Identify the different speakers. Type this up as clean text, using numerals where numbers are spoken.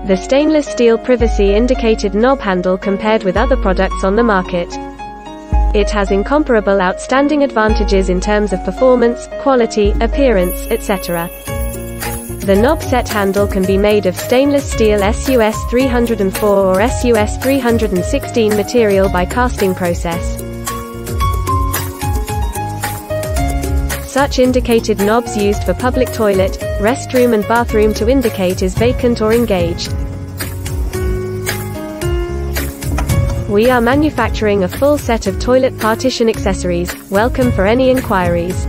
Speaker 1: The stainless steel privacy indicated knob handle compared with other products on the market. It has incomparable outstanding advantages in terms of performance, quality, appearance, etc. The knob set handle can be made of stainless steel SUS 304 or SUS 316 material by casting process. Such indicated knobs used for public toilet, restroom and bathroom to indicate is vacant or engaged. We are manufacturing a full set of toilet partition accessories. Welcome for any inquiries.